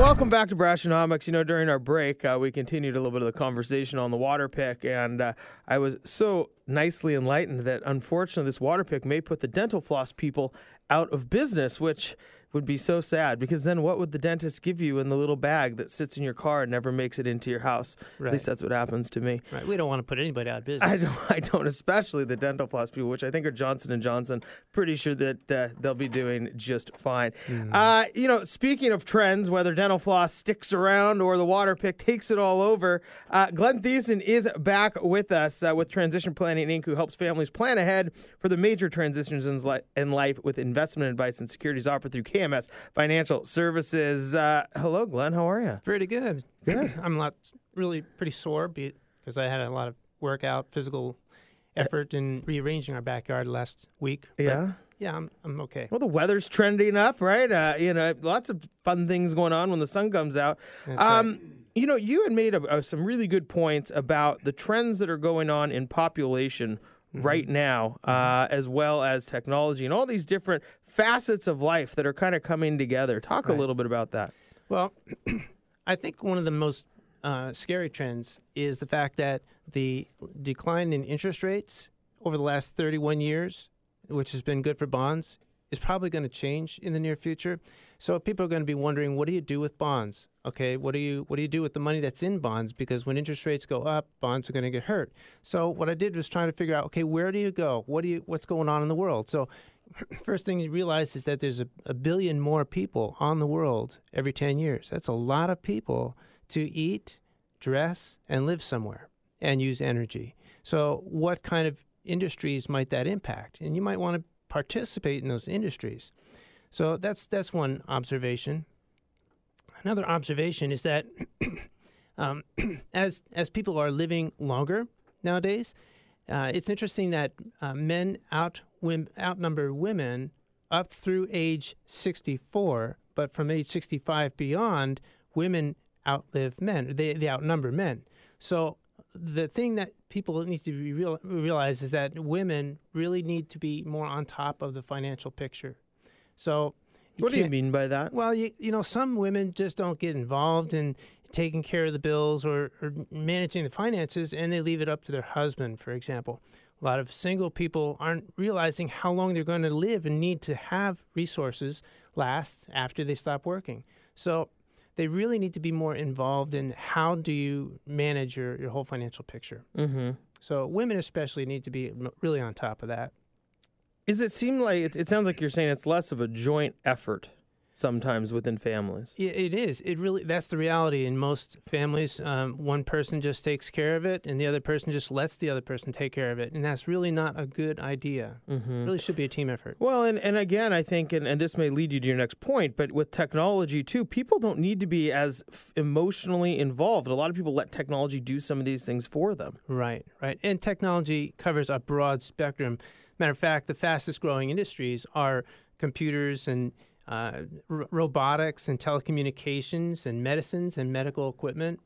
welcome back to Brassionomics. During our break, we continued a little bit of the conversation on the water pick, and I was so nicely enlightened that, unfortunately, this water pick may put the dental floss people out of business, which would be so sad, because then what would the dentist give you in the little bag that sits in your car and never makes it into your house? Right. At least that's what happens to me. Right. We don't want to put anybody out of business. I don't, especially the dental floss people, which I think are Johnson & Johnson. Pretty sure that they'll be doing just fine. Speaking of trends, whether dental floss sticks around or the water pick takes it all over, Glen Thiessen is back with us with Transition Planning Inc., who helps families plan ahead for the major transitions in life with investment advice and securities offered through KMS Financial Services. Hello, Glenn. How are you? Pretty good. Good. I'm really pretty sore because I had a lot of workout, physical effort in rearranging our backyard last week. Yeah. Yeah, I'm okay. Well, the weather's trending up, right? Lots of fun things going on when the sun comes out. That's right. You had made some really good points about the trends that are going on in population right now, as well as technology and all these different facets of life that are kind of coming together. Talk a little bit about that. Well, I think one of the most scary trends is the fact that the decline in interest rates over the last 31 years, which has been good for bonds, is probably going to change in the near future. So people are going to be wondering, what do you do with bonds? Okay, what do you do with the money that's in bonds? Because when interest rates go up, bonds are going to get hurt. So what I did was trying to figure out, okay, where do you go? What's going on in the world? So first thing you realize is that there's a billion more people on the world every 10 years. That's a lot of people to eat, dress, and live somewhere and use energy. So what kind of industries might that impact? And you might want to participate in those industries. So that's one observation. Another observation is that as people are living longer nowadays, it's interesting that men outnumber women up through age 64, but from age 65 beyond, women outlive men. They outnumber men. So the thing that people need to realize is that women really need to be more on top of the financial picture. So what do you mean by that? Well, some women just don't get involved in taking care of the bills or managing the finances, and they leave it up to their husband, for example. A lot of single people aren't realizing how long they're going to live and need to have resources last after they stop working. So they really need to be more involved in how do you manage your whole financial picture. Mm-hmm. So women especially need to be really on top of that. Does it seem like it sounds like you're saying it's less of a joint effort sometimes within families? It is. That's the reality in most families. One person just takes care of it, and the other person just lets the other person take care of it, and that's really not a good idea. Mm-hmm. It really should be a team effort. Well, and again, I think, and this may lead you to your next point, but with technology too, people don't need to be as emotionally involved. A lot of people let technology do some of these things for them. Right. And technology covers a broad spectrum. Matter of fact, the fastest growing industries are computers and robotics and telecommunications and medicines and medical equipment.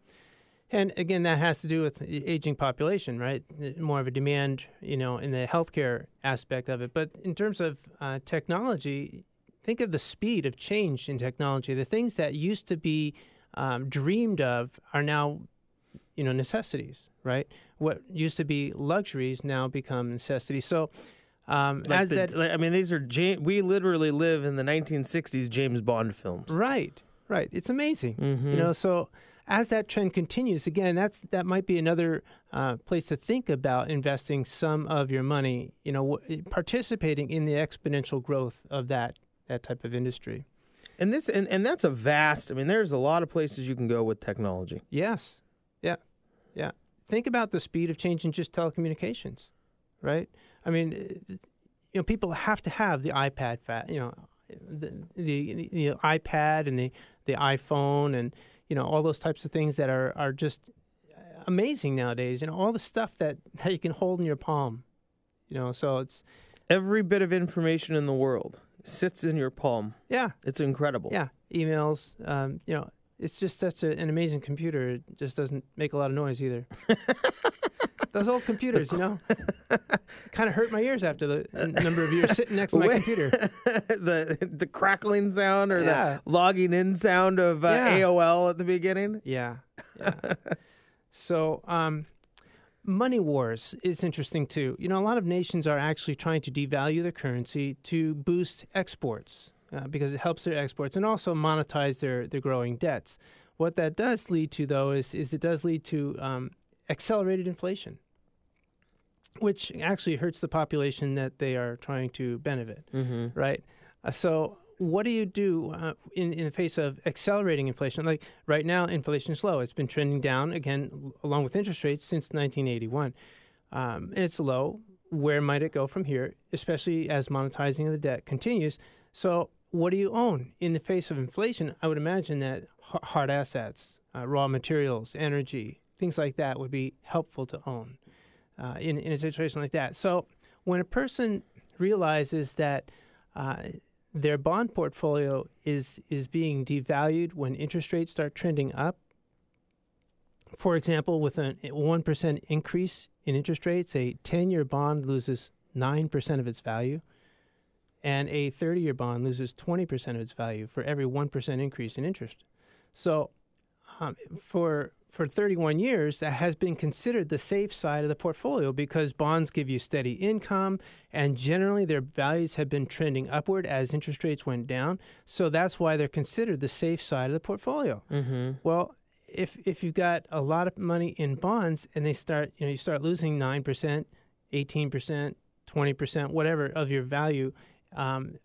And again, that has to do with the aging population, right? More of a demand, in the healthcare aspect of it. But in terms of technology, think of the speed of change in technology. The things that used to be dreamed of are now, necessities, right? What used to be luxuries now become necessities. So these are we literally live in the 1960s James Bond films. Right. It's amazing. Mm-hmm. So as that trend continues, again, that might be another place to think about investing some of your money. Participating in the exponential growth of that type of industry. And that's a vast. There's a lot of places you can go with technology. Yes. Yeah. Think about the speed of change in just telecommunications, right? People have to have the iPad, the iPad and the iPhone and, all those types of things that are just amazing nowadays. All the stuff that you can hold in your palm, so it's every bit of information in the world sits in your palm. Yeah. It's incredible. Yeah. Emails, it's just such an amazing computer. It just doesn't make a lot of noise either. Those old computers, kind of hurt my ears after the number of years sitting next to my computer. the crackling sound or the logging in sound of AOL at the beginning. Yeah. So, money wars is interesting too. A lot of nations are actually trying to devalue their currency to boost exports because it helps their exports and also monetize their growing debts. What that does lead to, though, is it does lead to accelerated inflation, which actually hurts the population that they are trying to benefit, right? So what do you do in the face of accelerating inflation? Like right now, inflation is low. It's been trending down, again, along with interest rates since 1981. And it's low. Where might it go from here, especially as monetizing of the debt continues? So what do you own? In the face of inflation, I would imagine that hard assets, raw materials, energy, things like that would be helpful to own in a situation like that. So when a person realizes that their bond portfolio is being devalued when interest rates start trending up, for example, with a 1% increase in interest rates, a 10-year bond loses 9% of its value, and a 30-year bond loses 20% of its value for every 1% increase in interest. So for 31 years, that has been considered the safe side of the portfolio because bonds give you steady income, and generally their values have been trending upward as interest rates went down. So that's why they're considered the safe side of the portfolio. Well, if you've got a lot of money in bonds and they start, you start losing 9%, 18%, 20%, whatever of your value,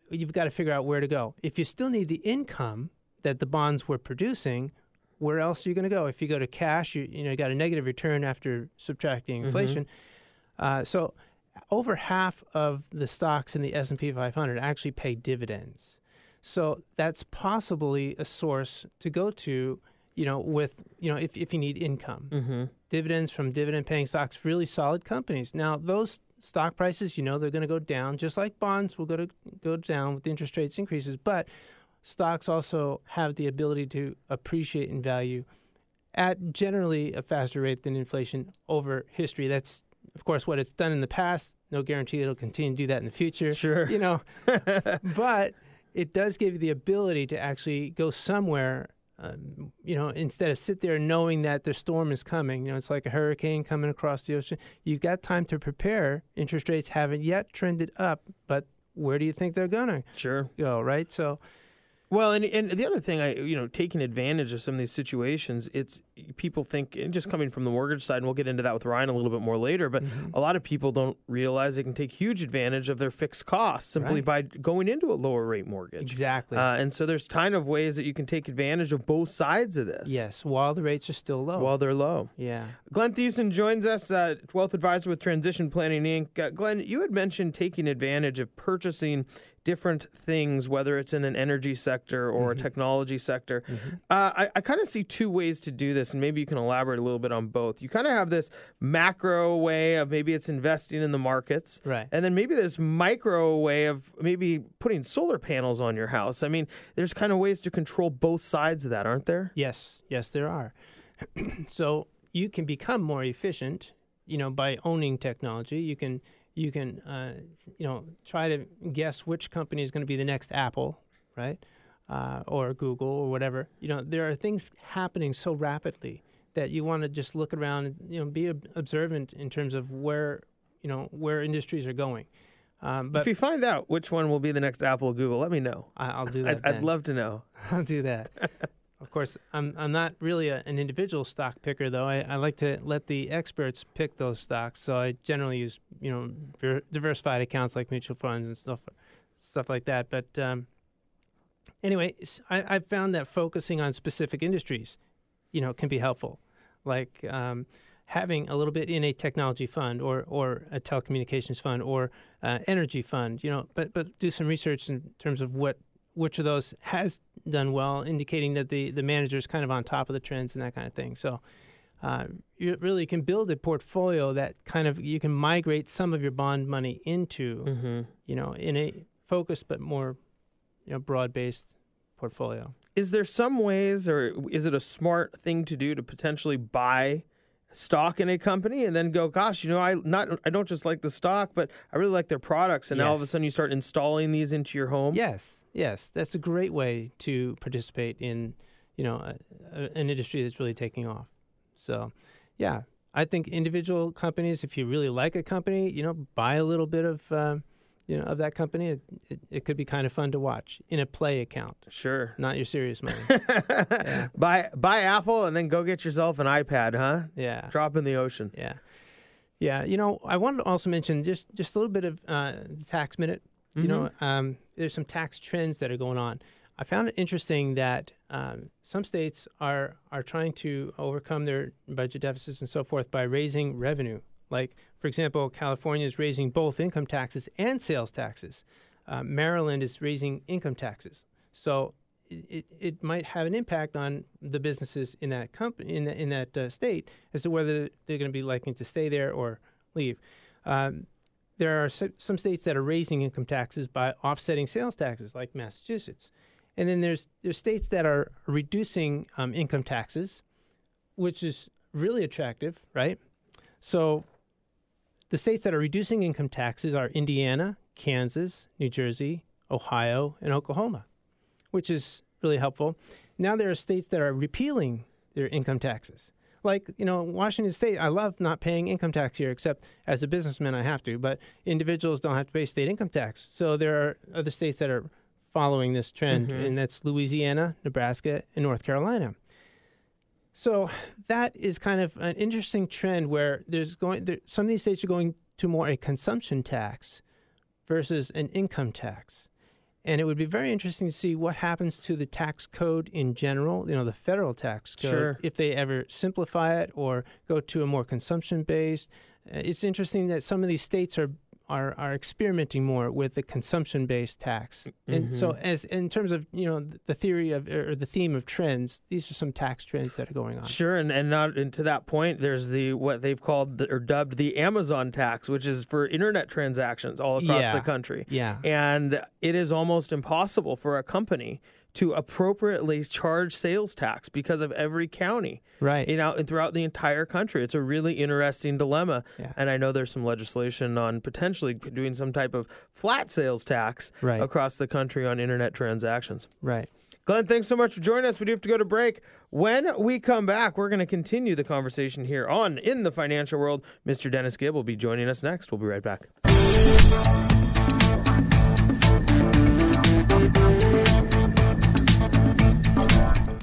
you've got to figure out where to go. If you still need the income that the bonds were producing, where else are you going to go? If you go to cash, you got a negative return after subtracting inflation. So over half of the stocks in the S&P 500 actually pay dividends. So that's possibly a source to go to, if you need income. Dividends from dividend-paying stocks, really solid companies. Now, those stock prices, they're going to go down, just like bonds will go down with interest rates increases. But stocks also have the ability to appreciate in value at generally a faster rate than inflation over history. That's, of course, what it's done in the past. No guarantee it'll continue to do that in the future. Sure. But it does give you the ability to actually go somewhere, instead of sit there knowing that the storm is coming. It's like a hurricane coming across the ocean. You've got time to prepare. Interest rates haven't yet trended up, but where do you think they're going to go, right? So... Well, and the other thing, taking advantage of some of these situations, it's people think, and just coming from the mortgage side, and we'll get into that with Ryan a little bit more later, but a lot of people don't realize they can take huge advantage of their fixed costs simply by going into a lower rate mortgage. Exactly. And so there's kind of ways that you can take advantage of both sides of this. Yes, while the rates are still low. While they're low. Yeah. Glen Thiessen joins us, wealth advisor with Transition Planning, Inc. Glenn, you had mentioned taking advantage of purchasing different things, whether it's in an energy sector or a technology sector. I kind of see two ways to do this, and maybe you can elaborate a little bit on both. You kind of have this macro way of maybe it's investing in the markets, right? And then maybe this micro way of maybe putting solar panels on your house. I mean, there's kind of ways to control both sides of that, aren't there? Yes, there are. So you can become more efficient, by owning technology. You can try to guess which company is going to be the next Apple, right? Or Google or whatever. There are things happening so rapidly that you want to just look around and, be observant in terms of where industries are going. But if you find out which one will be the next Apple or Google, let me know. I'll do that. I'd love to know. I'll do that. Of course, I'm not really an individual stock picker, though. I like to let the experts pick those stocks. So I generally use, diversified accounts like mutual funds and stuff like that. But anyway, I've found that focusing on specific industries, can be helpful. Like having a little bit in a technology fund or a telecommunications fund or energy fund, but do some research in terms of which of those has done well, indicating that the manager is kind of on top of the trends and that kind of thing. So you really can build a portfolio that kind of you can migrate some of your bond money into, in a focused but more, broad-based portfolio. Is there some ways, or is it a smart thing to do to potentially buy stock in a company and then go, gosh, I don't just like the stock, but I really like their products. And now all of a sudden you start installing these into your home. Yes, that's a great way to participate in, an industry that's really taking off. So, yeah, I think individual companies, if you really like a company, buy a little bit of of that company. It could be kind of fun to watch in a play account. Sure. Not your serious money. Yeah. Buy Apple and then go get yourself an iPad, huh? Yeah. Drop in the ocean. Yeah. Yeah. I wanted to also mention just a little bit of the tax minute. There's some tax trends that are going on. I found it interesting that some states are trying to overcome their budget deficits and so forth by raising revenue. Like, for example, California is raising both income taxes and sales taxes. Maryland is raising income taxes. So it might have an impact on the businesses in that company in that state as to whether they're going to be liking to stay there or leave. There are some states that are raising income taxes by offsetting sales taxes, like Massachusetts. And then there's states that are reducing income taxes, which is really attractive, right? So the states that are reducing income taxes are Indiana, Kansas, New Jersey, Ohio, and Oklahoma, which is really helpful. Now there are states that are repealing their income taxes. Like, Washington State, I love not paying income tax here, except as a businessman I have to, but individuals don't have to pay state income tax. So there are other states that are following this trend, and that's Louisiana, Nebraska, and North Carolina. So that is kind of an interesting trend where some of these states are going to more a consumption tax versus an income tax. And it would be very interesting to see what happens to the tax code in general, the federal tax code, if they ever simplify it or go to a more consumption-based. It's interesting that some of these states are experimenting more with the consumption-based tax. And so as in terms of, the theory of or the theme of trends, these are some tax trends that are going on. Sure, and to that point, there's what they've called or dubbed the Amazon tax, which is for internet transactions all across the country. Yeah. And it is almost impossible for a company to appropriately charge sales tax because of every county, right? And throughout the entire country. It's a really interesting dilemma. Yeah. And I know there's some legislation on potentially doing some type of flat sales tax across the country on internet transactions. Right. Glenn, thanks so much for joining us. We do have to go to break. When we come back, we're going to continue the conversation here on In the Financial World. Mr. Dennis Gibb will be joining us next. We'll be right back.